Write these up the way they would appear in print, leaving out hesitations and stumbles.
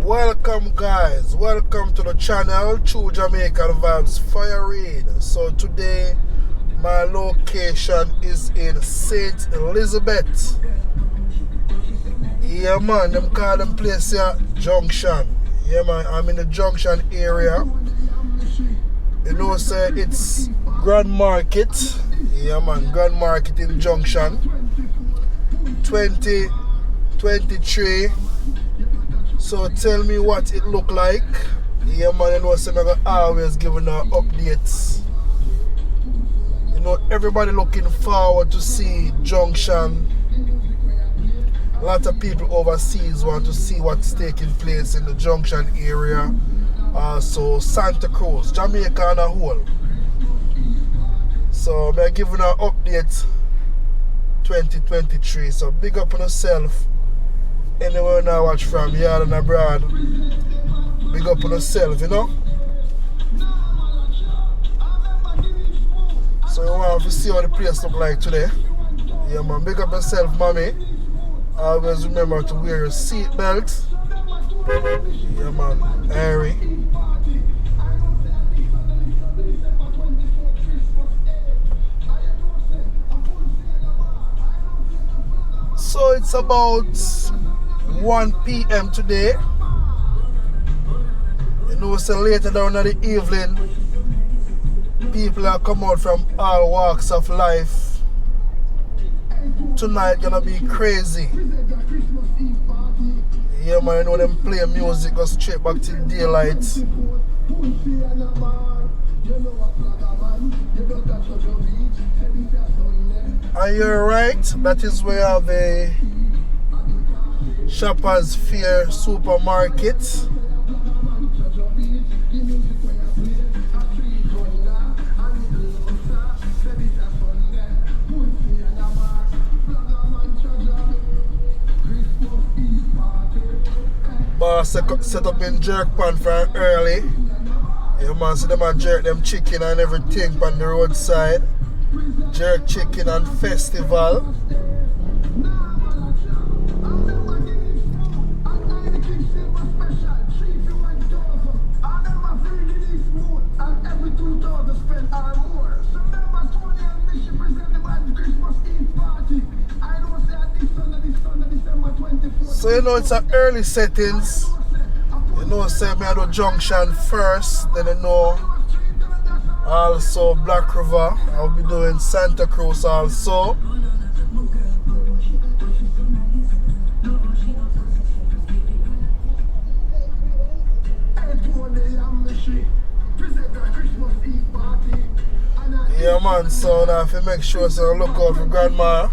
Welcome guys, welcome to the channel True Jamaican Vibes, Fire Reid. So today my location is in St. Elizabeth. Yeah man, them call them place here Junction. Yeah man, I'm in the Junction area. You know say it's Grand Market. Yeah man, Grand Market in Junction 2023. So tell me what it look like. Yeah man, you know, so I'm always giving our updates. You know, everybody looking forward to see Junction. A lot of people overseas want to see what's taking place in the Junction area. Also Santa Cruz, Jamaica on a whole. So I'm giving our update 2023. So big up on yourself. Anywhere now watch from yard and abroad, big up on yourself, you know. So you want to see how the place look like today. Yeah man, big up yourself mommy. Always remember to wear your seat belt. Yeah man, Harry. So it's about 1 p.m. today. You know, so later down in the evening, people are come out from all walks of life. Tonight gonna be crazy. Yeah man, you know them play music, go straight back to daylight. And you're right, that is where you have a Shoppers Fair supermarket. Boss set up in jerk pan from early. You man see them and jerk them chicken and everything on the roadside. Jerk chicken and festival. So you know it's an early settings. You know say me I do Junction first, then you know also Black River. I'll be doing Santa Cruz also. Yeah man, so now if you make sure so look out for grandma.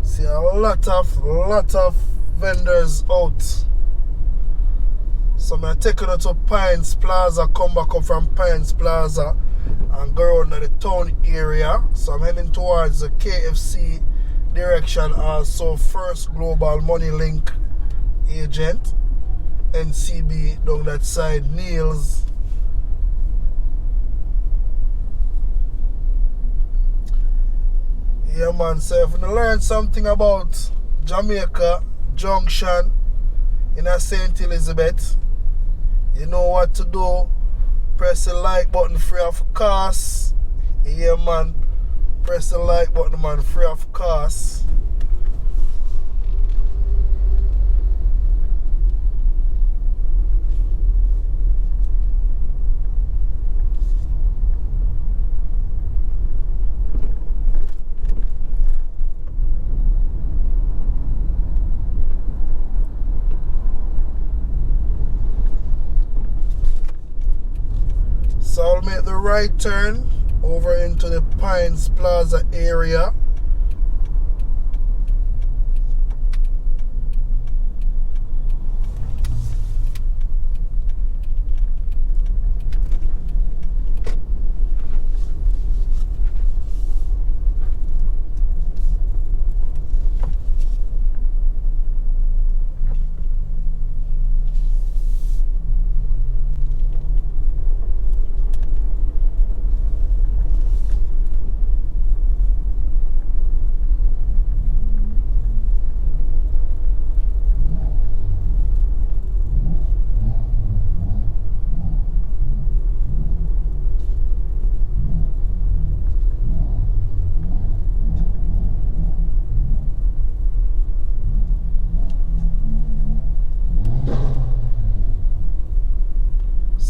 See a lot of vendors out. So I'm taking it to Pines Plaza, come back up from Pines Plaza and go around to the town area. So I'm heading towards the KFC direction, also First Global Money Link agent, NCB down that side, Neil's. Yeah man, so if you learn something about Jamaica, Junction, in a St. Elizabeth, you know what to do. Press the like button free of cost. Yeah man, press the like button man, free of cost. So I'll make the right turn over into the Pines Plaza area.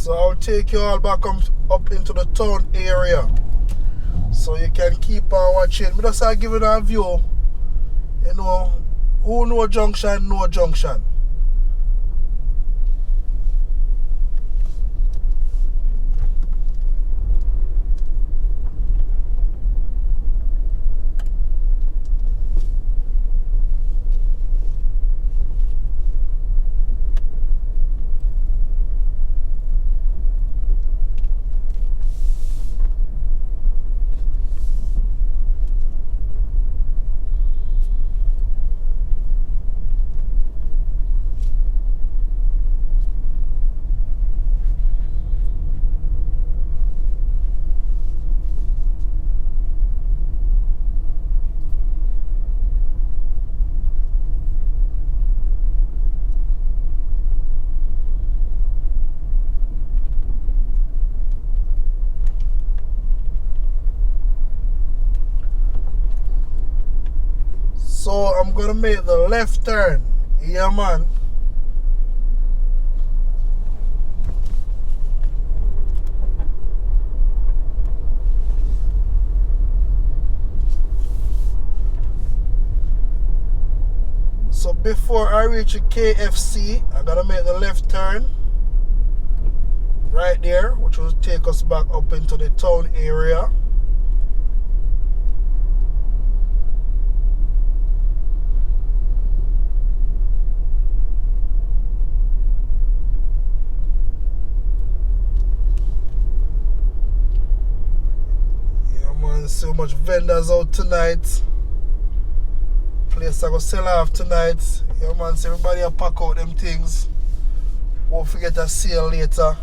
So I'll take you all back up into the town area. So you can keep on watching. But just I'll give you a view. You know, who know Junction, know Junction. So I'm gonna make the left turn. Yeah, man. So before I reach a KFC, I gotta make the left turn right there, which will take us back up into the town area. So much vendors out tonight. Place I go sell off tonight. Yeah, man, so everybody will pack out them things. Won't forget a sale later.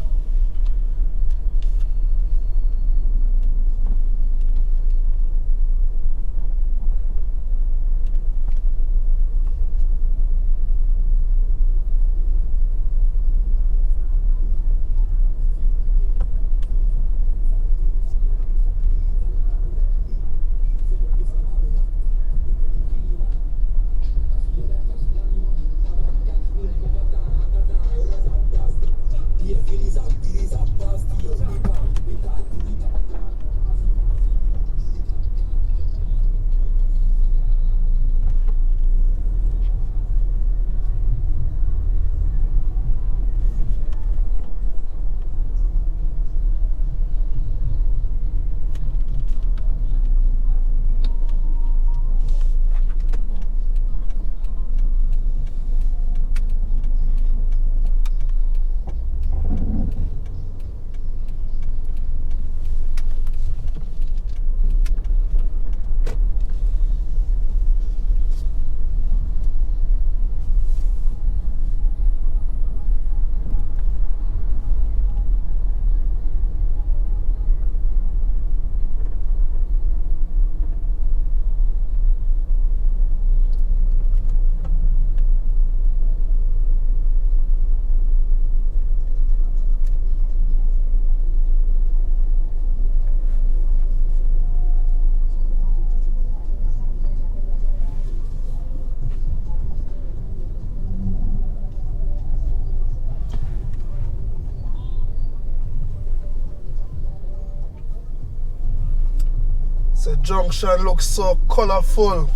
So Junction looks so colourful.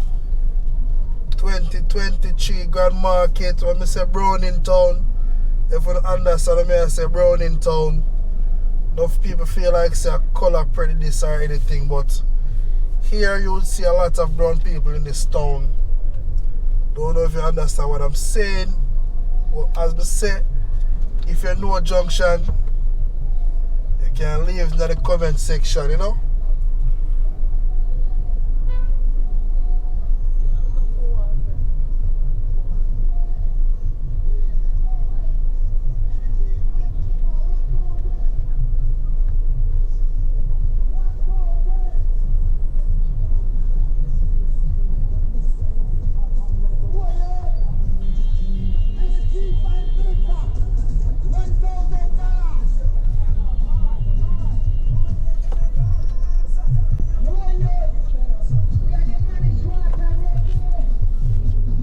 2023 Grand Market. When I say Browning Town, if you don't understand me, I say Browning Town. Enough people feel like say a colour prejudice or anything, but here you would see a lot of brown people in this town. Don't know if you understand what I'm saying. But as I say, if you know Junction, you can leave in the comment section, you know.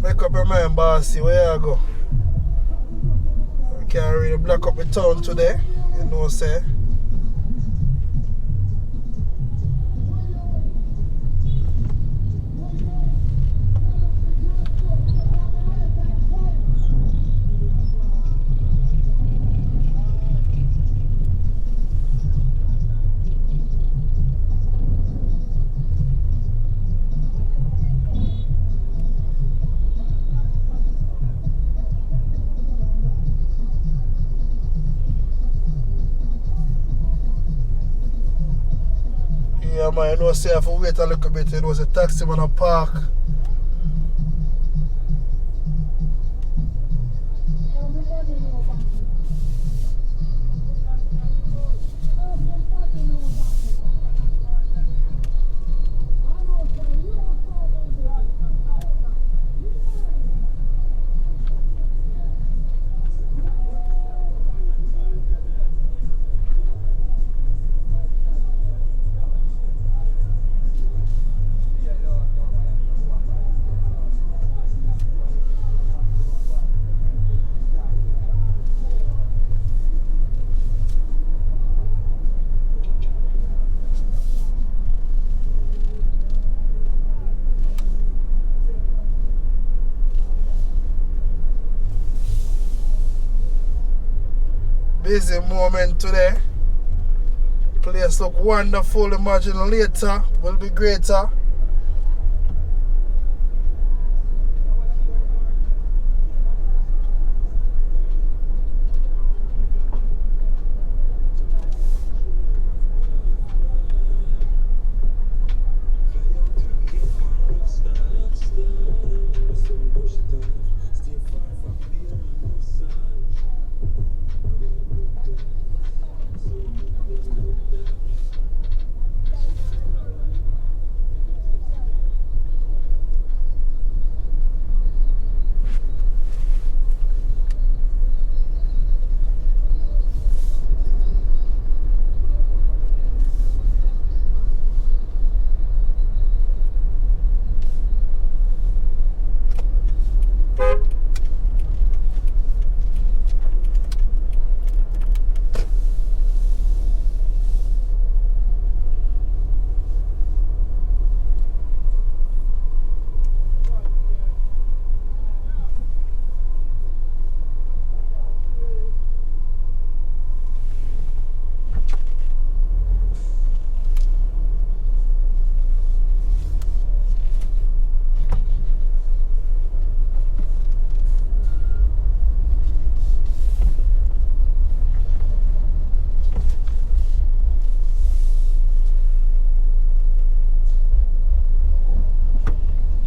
Make up your mind, bossy, where you go? We can't really block up the town today. You know, say. Yeah, man, you know, say I have to wait a little bit. You know, say taxi man a park. Busy moment today. Place look wonderful. Imagine later will be greater.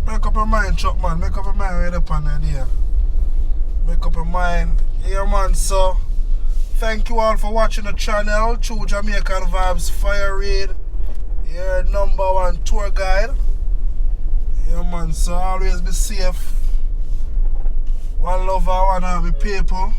Make up your mind, Chuck, man. Make up your mind right up on there. Make up your mind. Yeah, man, so thank you all for watching the channel. True Jamaican Vibes, Fire Reid, your #1 tour guide. Yeah, man, so always be safe. One love, one happy people.